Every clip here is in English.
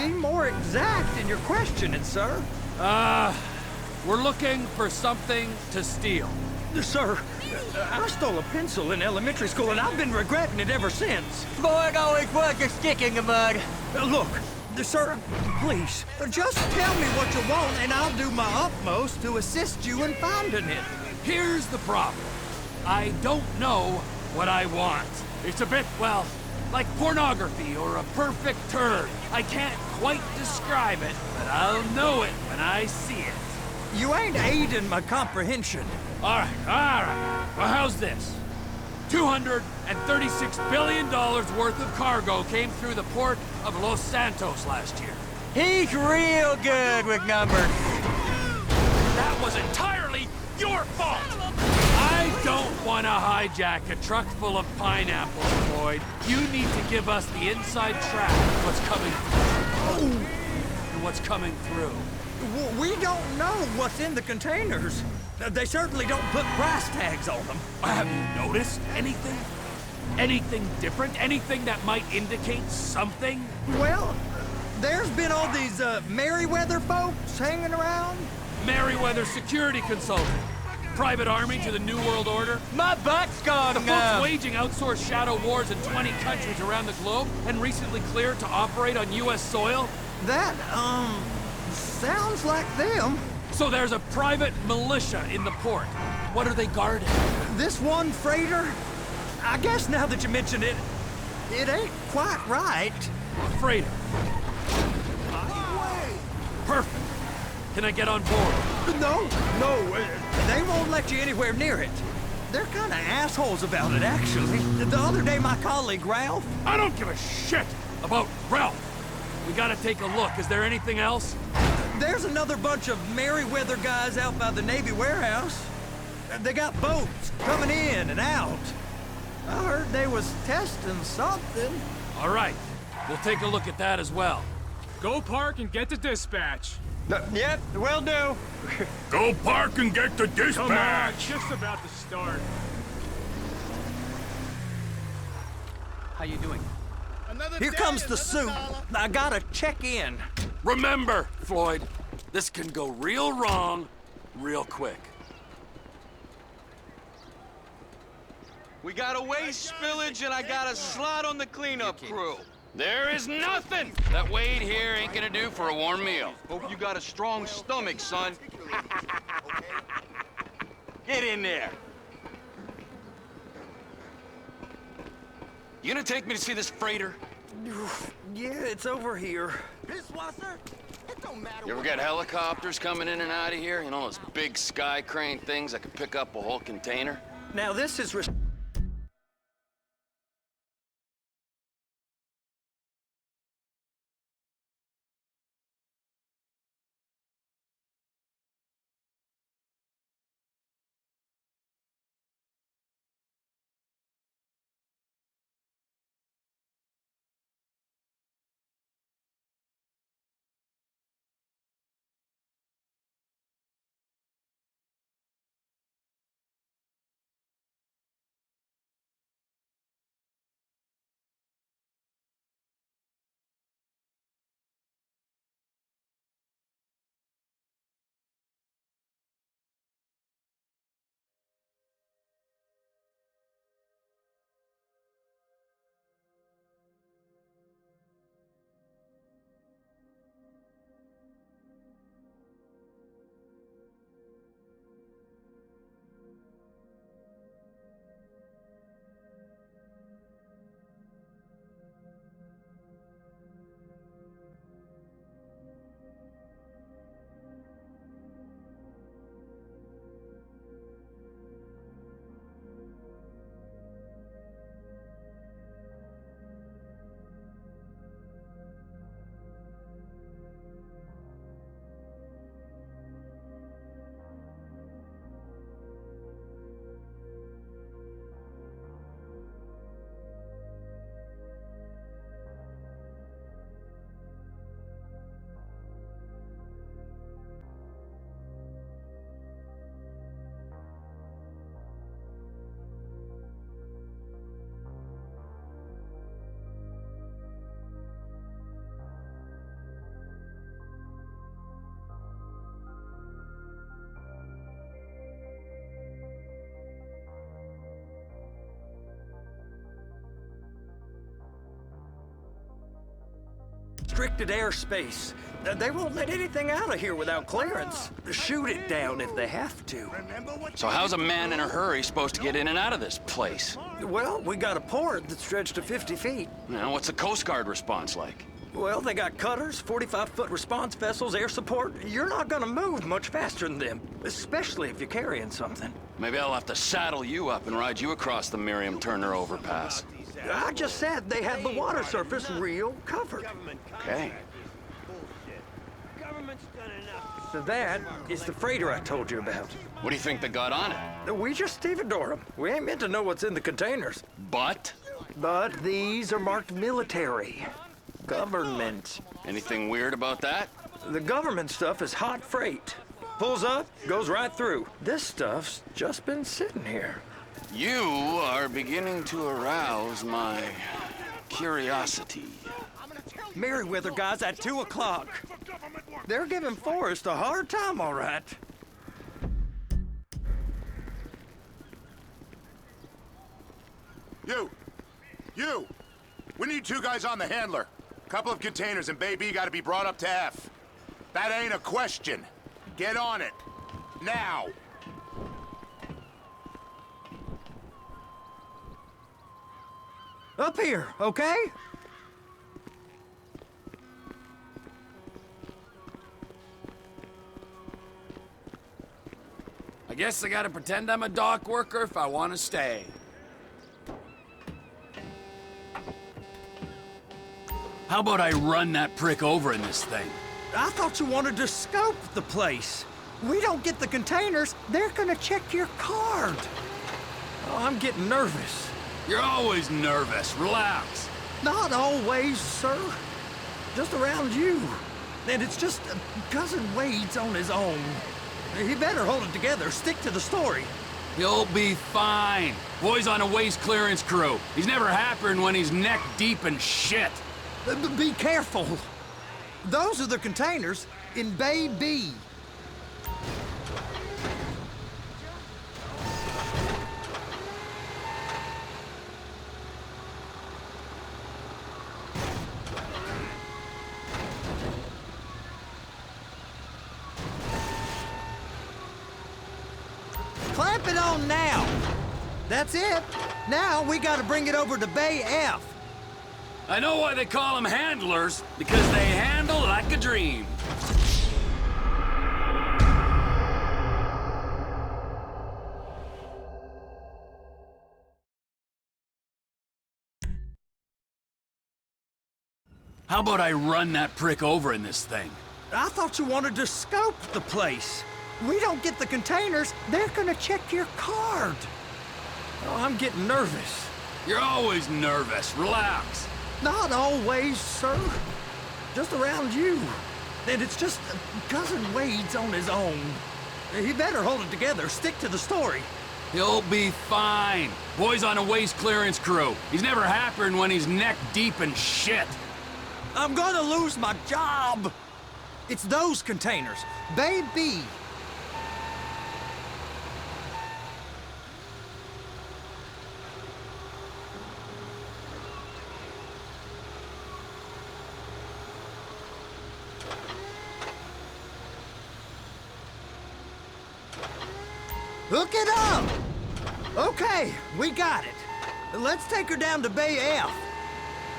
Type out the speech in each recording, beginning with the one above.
be more exact in your questioning, sir. We're looking for something to steal. Sir, I stole a pencil in elementary school, and I've been regretting it ever since. Boy, always worth a stick in the mud. Look, sir, please, just tell me what you want, and I'll do my utmost to assist you in finding it. Here's the problem. I don't know what I want. It's a bit, well, like pornography or a perfect turd. I can't quite describe it, but I'll know it when I see it. You ain't aiding my comprehension. All right. Well, how's this? $236 billion worth of cargo came through the port of Los Santos last year. He's real good with numbers. That was entirely your fault! I don't want to hijack a truck full of pineapples, Floyd. You need to give us the inside track of what's coming through. And what's coming through. We don't know what's in the containers. They certainly don't put price tags on them. Have you noticed anything? Anything different? Anything that might indicate something? Well, there's been all these Merryweather folks hanging around. Merryweather security consultant. Private army to the New World Order. My butt's gone The folks waging outsourced shadow wars in 20 countries around the globe and recently cleared to operate on U.S. soil. That, sounds like them. So there's a private militia in the port. What are they guarding? This one freighter? I guess now that you mention it, it ain't quite right. Freighter. Perfect. Can I get on board? No, they won't let you anywhere near it. They're kind of assholes about it, actually. The other day, my colleague, Ralph... I don't give a shit about Ralph. We gotta take a look. Is there anything else? There's another bunch of Merryweather guys out by the Navy warehouse. They got boats coming in and out. I heard they was testing something. All right. We'll take a look at that as well. Go park and get to dispatch. Yep, will do. Go park and get the Come on, dispatch! just about to start. How you doing? Here comes the soup. I gotta check in. Remember, Floyd, this can go real wrong real quick. We got a waste spillage and I got a slot on the cleanup crew. There is nothing that Wade here ain't gonna do for a warm meal. Hope you got a strong stomach, son. Get in there. You gonna take me to see this freighter? Yeah, it's over here. You ever got helicopters coming in and out of here? You know, those big sky crane things that could pick up a whole container? Now, this is... restricted airspace. They won't let anything out of here without clearance. Shoot it down if they have to. So how's a man in a hurry supposed to get in and out of this place? Well, we got a port that stretched to 50 feet. Now, what's the Coast Guard response like? Well, they got cutters, 45-foot response vessels, air support. You're not gonna move much faster than them, especially if you're carrying something. Maybe I'll have to saddle you up and ride you across the Miriam Turner overpass. I just said they had the water surface real covered. Okay. So that is the freighter I told you about. What do you think they got on it? We just stevedore them. We ain't meant to know what's in the containers. But? But these are marked military. Government. Anything weird about that? The government stuff is hot freight. Pulls up, goes right through. This stuff's just been sitting here. You are beginning to arouse my curiosity. Merriweather guys at 2 o'clock. They're giving Forrest a hard time, all right. You! We need 2 guys on the handler. Couple of containers and Bay B gotta be brought up to F. That ain't a question. Get on it. Now! Up here, okay? I guess I gotta pretend I'm a dock worker if I want to stay. How about I run that prick over in this thing? I thought you wanted to scope the place. We don't get the containers, they're gonna check your card. Oh, I'm getting nervous. You're always nervous. Relax. Not always, sir. Just around you. And it's just Cousin Wade's on his own. He better hold it together, stick to the story. He'll be fine. Boy's on a waste clearance crew. He's never happier than when he's neck deep in shit. Be careful. Those are the containers in Bay B. Clamp it on now. That's it. Now we gotta bring it over to Bay F. I know why they call them handlers, because they handle like a dream. How about I run that prick over in this thing? I thought you wanted to scope the place. We don't get the containers, they're gonna check your card. Oh, I'm getting nervous. You're always nervous. Relax. Not always, sir. Just around you. And it's just Cousin Wade's on his own. He better hold it together, stick to the story. He'll be fine. Boy's on a waste clearance crew. He's never happier than when he's neck deep in shit. I'm gonna lose my job. It's those containers. Bay B. Hook it up! Okay, we got it. Let's take her down to Bay F.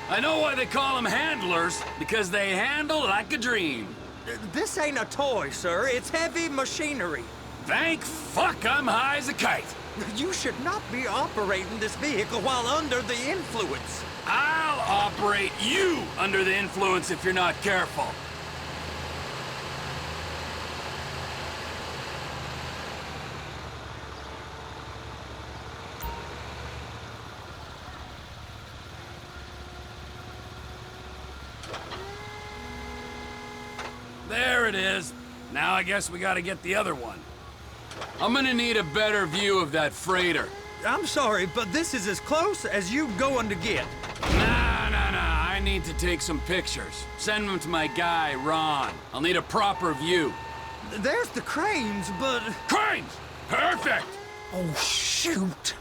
I know why they call them handlers, because they handle like a dream. This ain't a toy, sir. It's heavy machinery. Thank fuck I'm high as a kite. You should not be operating this vehicle while under the influence. I'll operate you under the influence if you're not careful. There it is. Now I guess we gotta get the other one. I'm gonna need a better view of that freighter. I'm sorry, but this is as close as you going to get. Nah. I need to take some pictures. Send them to my guy, Ron. I'll need a proper view. There's the cranes, but... Cranes! Perfect! Oh, shoot.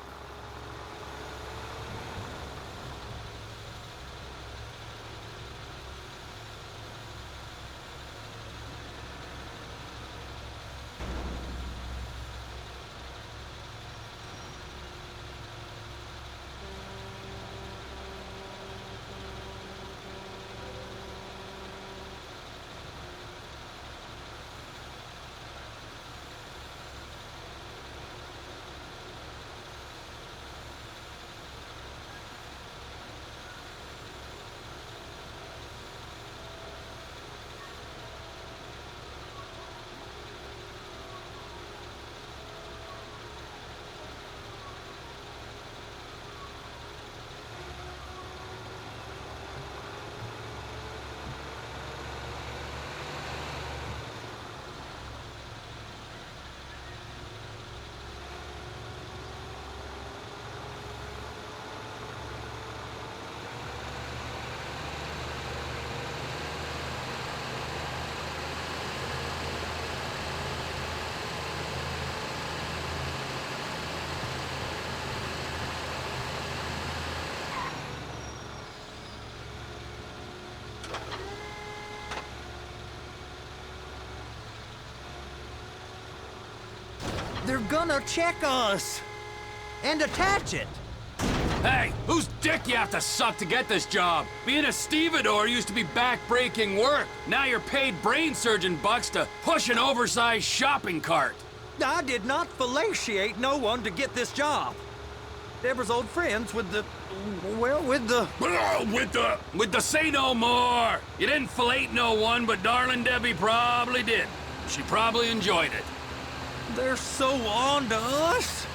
gonna check us and attach it. Hey, whose dick you have to suck to get this job? Being a stevedore used to be back-breaking work. Now you're paid brain surgeon bucks to push an oversized shopping cart. I did not fellatiate no one to get this job. Deborah's old friends with the... well, with the... With the say no more. You didn't fellate no one, but darling Debbie probably did. She probably enjoyed it. They're so on to us.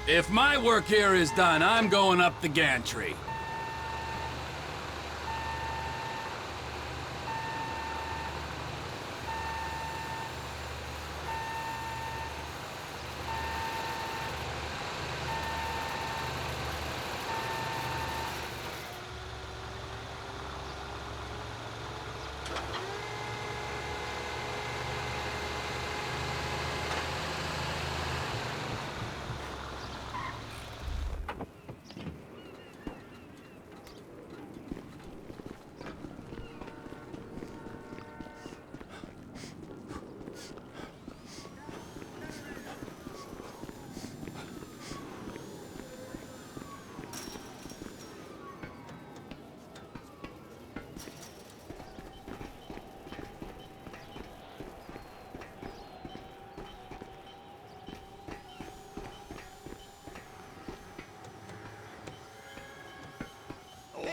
If my work here is done, I'm going up the gantry.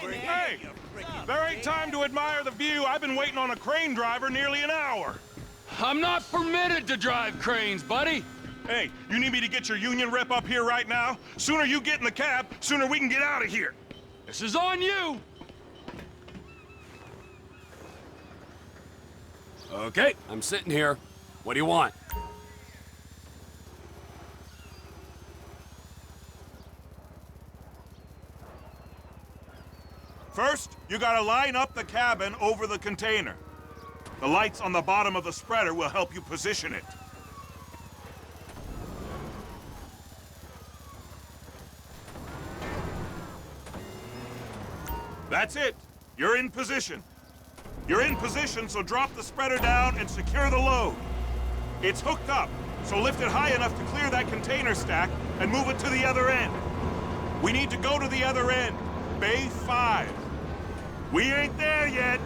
Hey! There ain't time to admire the view. I've been waiting on a crane driver nearly an hour. I'm not permitted to drive cranes, buddy. Hey, you need me to get your union rep up here right now? Sooner you get in the cab, sooner we can get out of here. This is on you. Okay, I'm sitting here. What do you want? First, you gotta line up the cabin over the container. The lights on the bottom of the spreader will help you position it. That's it. You're in position. You're in position, so drop the spreader down and secure the load. It's hooked up, so lift it high enough to clear that container stack and move it to the other end. We need to go to the other end, Bay 5. We ain't there yet.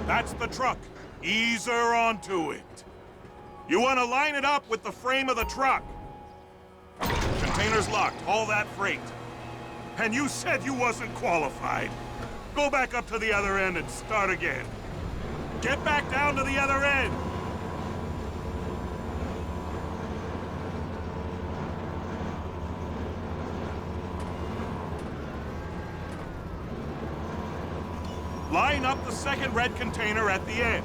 That's the truck. Ease her onto it. You want to line it up with the frame of the truck. Container's locked. Haul that freight. And you said you wasn't qualified. Go back up to the other end and start again. Get back down to the other end. Line up the second red container at the end.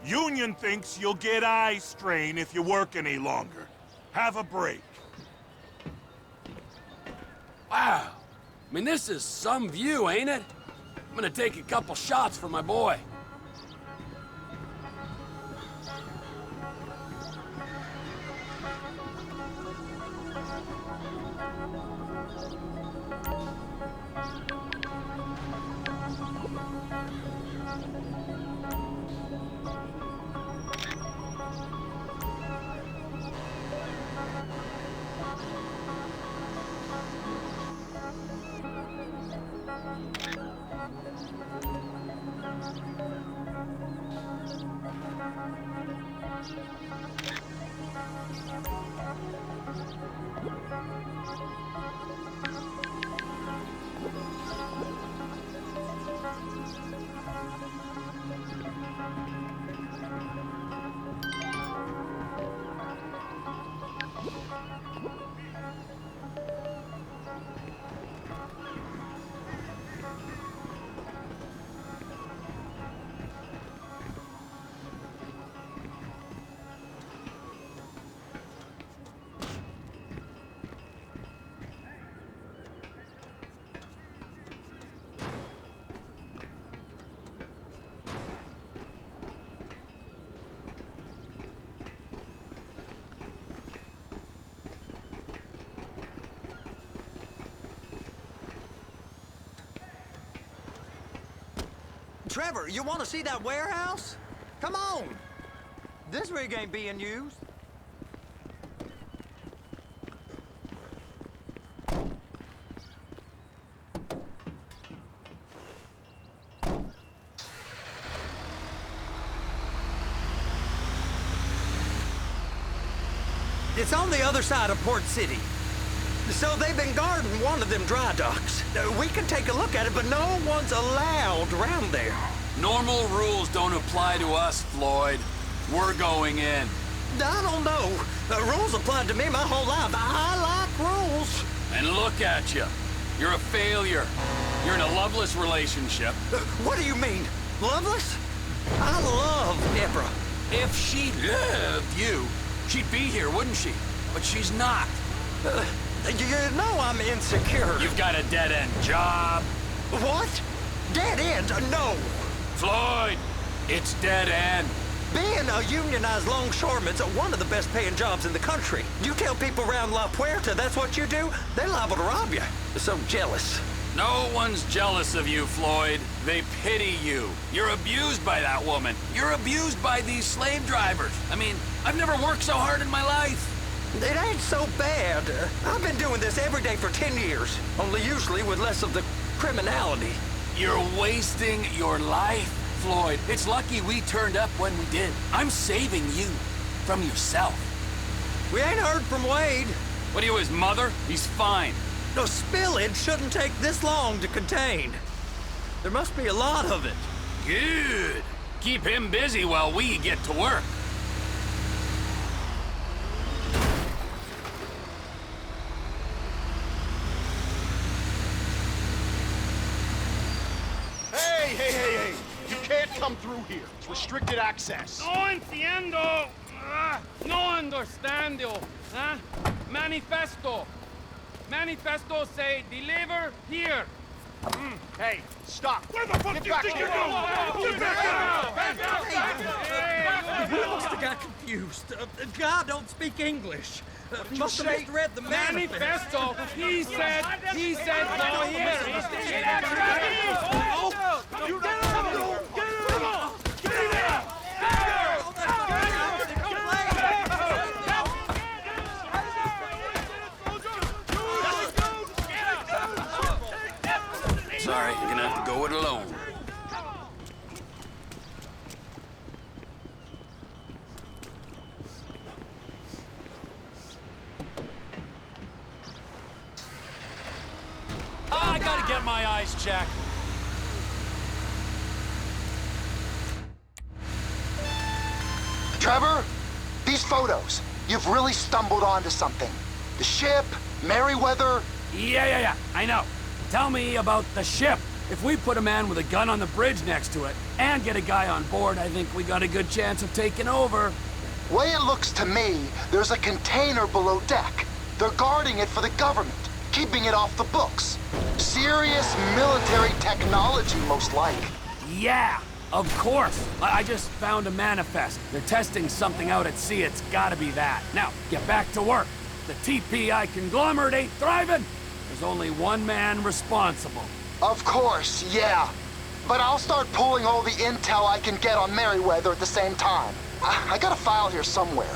Union thinks you'll get eye strain if you work any longer. Have a break. Wow. I mean, this is some view, ain't it? I'm gonna take a couple shots for my boy. Trevor, you want to see that warehouse? Come on. This rig ain't being used. It's on the other side of Port City. So they've been guarding one of them dry docks. We can take a look at it, but no one's allowed around there. Normal rules don't apply to us, Floyd. We're going in. I don't know. Rules applied to me my whole life. I like rules. And look at you. You're a failure. You're in a loveless relationship. What do you mean? Loveless? I love Deborah. If she loved you, she'd be here, wouldn't she? But she's not. You know I'm insecure. You've got a dead-end job. What? Dead end? No. Floyd, it's dead end. Being a unionized longshoreman's one of the best paying jobs in the country. You tell people around La Puerta that's what you do, they're liable to rob you. They're so jealous. No one's jealous of you, Floyd. They pity you. You're abused by that woman. You're abused by these slave drivers. I mean, I've never worked so hard in my life. It ain't so bad. I've been doing this every day for 10 years, only usually with less of the criminality. You're wasting your life, Floyd. It's lucky we turned up when we did. I'm saving you from yourself. We ain't heard from Wade. What are you, his mother? He's fine. No, spillage shouldn't take this long to contain. There must be a lot of it. Good. Keep him busy while we get to work. Hey! You can't come through here. It's restricted access. No entiendo. No understando. Huh? Manifesto. Manifesto say deliver here. Hey, stop. Where the fuck Get do you back think here. you're going? Get back We must have got confused. God don't speak English. Must have misread the Manifesto. He said go here. You get Sorry, you're gonna have to go it alone. I gotta get my eyes checked. Trevor, these photos, you've really stumbled onto something. The ship, Merryweather. Yeah, I know. Tell me about the ship. If we put a man with a gun on the bridge next to it and get a guy on board, I think we got a good chance of taking over. Way it looks to me, there's a container below deck. They're guarding it for the government, keeping it off the books. Serious military technology, most like. Yeah, of course. I just found a manifest. They're testing something out at sea. It's gotta be that. Now, get back to work. The TPI conglomerate ain't thriving. There's only one man responsible. Of course, yeah. But I'll start pulling all the intel I can get on Merryweather at the same time. I got a file here somewhere.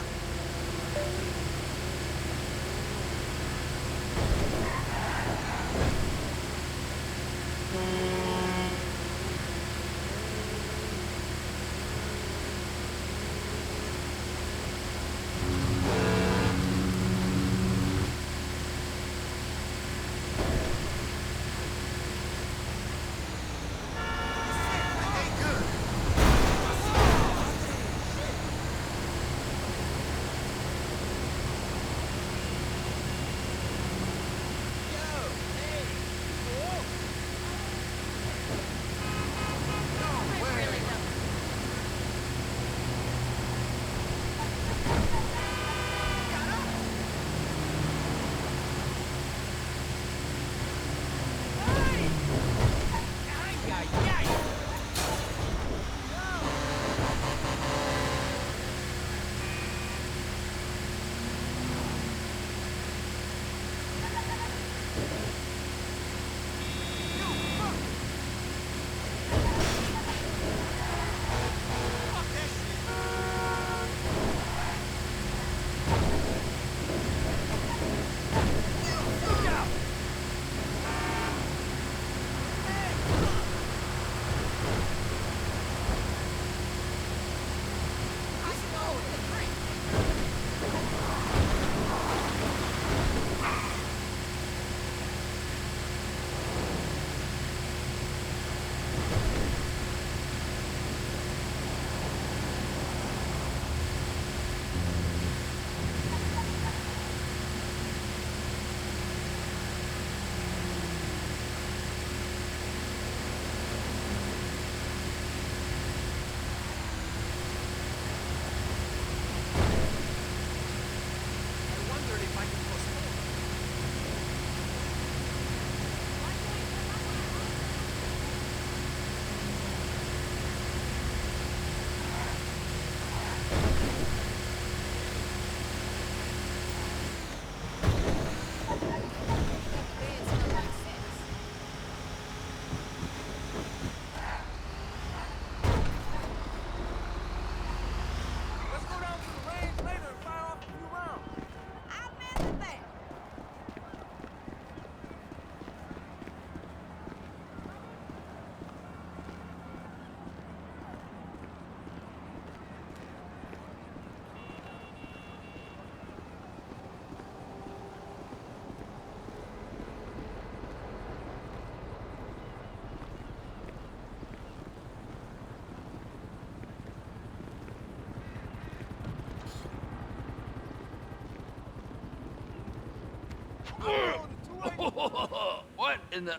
What in the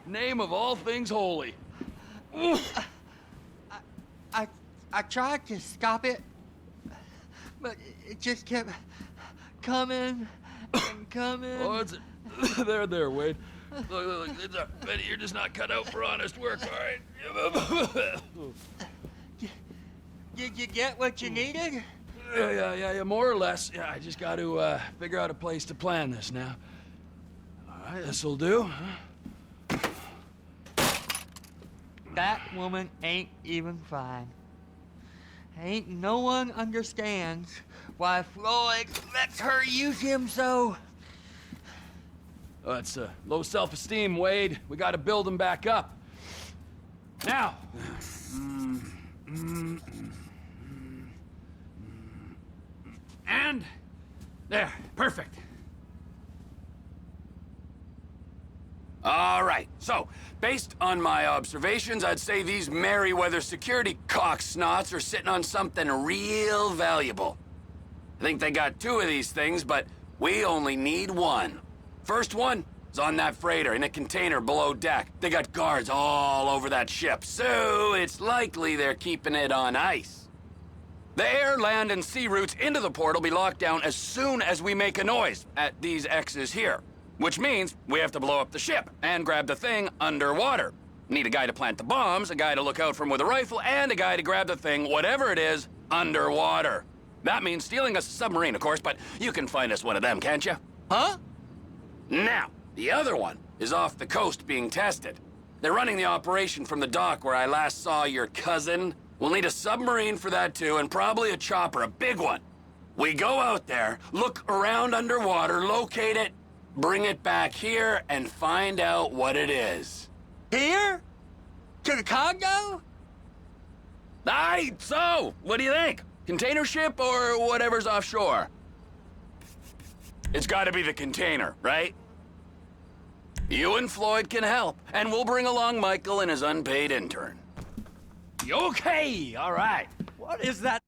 name of all things holy? I tried to stop it, but it just kept coming and coming. Oh, it's there, Wade. Look, Benny, you're just not cut out for honest work, all right? Did you get what you needed? Yeah, more or less. Yeah, I just got to figure out a place to plan this now. All right, this'll do. That woman ain't even fine. Ain't no one understands why Floyd lets her use him so. Oh, that's low self-esteem, Wade. We got to build him back up. Now. And there, perfect. All right, so, based on my observations, I'd say these Merryweather security cocksnots are sitting on something real valuable. I think they got 2 of these things, but we only need 1. First one is on that freighter in a container below deck. They got guards all over that ship, so it's likely they're keeping it on ice. The air, land, and sea routes into the port will be locked down as soon as we make a noise at these X's here. Which means we have to blow up the ship and grab the thing underwater. Need a guy to plant the bombs, a guy to look out for 'em with a rifle, and a guy to grab the thing, whatever it is, underwater. That means stealing us a submarine, of course, but you can find us one of them, can't you? Huh? Now, the other one is off the coast being tested. They're running the operation from the dock where I last saw your cousin. We'll need a submarine for that too, and probably a chopper, a big one. We go out there, look around underwater, locate it, bring it back here, and find out what it is. Here? To the Congo? Aye, so, what do you think? Container ship or whatever's offshore? It's gotta be the container, right? You and Floyd can help, and we'll bring along Michael and his unpaid intern. Okay, all right. What is that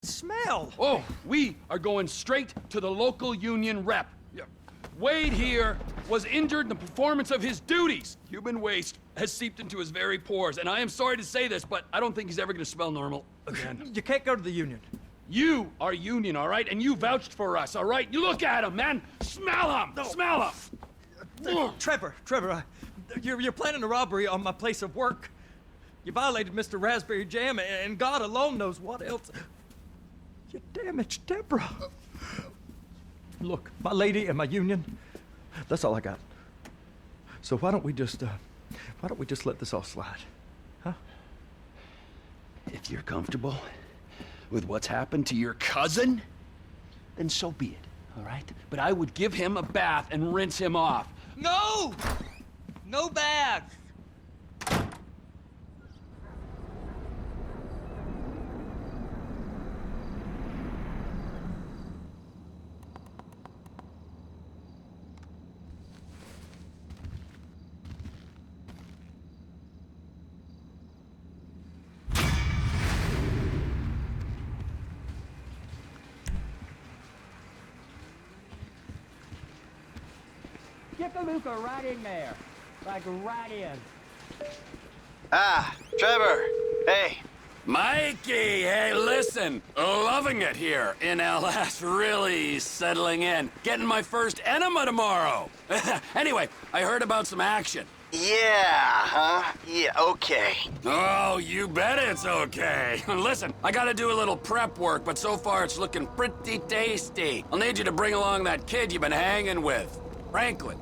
smell? Oh, we are going straight to the local union rep. Wade here was injured in the performance of his duties. Human waste has seeped into his very pores, and I am sorry to say this, but I don't think he's ever gonna smell normal again. You can't go to the union. You are union, all right? And you vouched for us, all right? You look at him, man. Smell him. No. Smell him. Trevor, you're planning a robbery on my place of work. You violated Mr. Raspberry Jam, and God alone knows what else. You damaged Deborah. Look, my lady and my union, that's all I got. So why don't we just let this all slide, huh? If you're comfortable with what's happened to your cousin, then so be it, all right? But I would give him a bath and rinse him off. No! No bags. Get the Luca right in there. Like right in. Ah, Trevor. Hey. Mikey, hey, listen. Loving it here in LS. Really settling in. Getting my first enema tomorrow. Anyway, I heard about some action. Yeah, huh? Yeah, okay. Oh, you bet it's okay. Listen, I gotta do a little prep work, but so far it's looking pretty tasty. I'll need you to bring along that kid you've been hanging with. Franklin.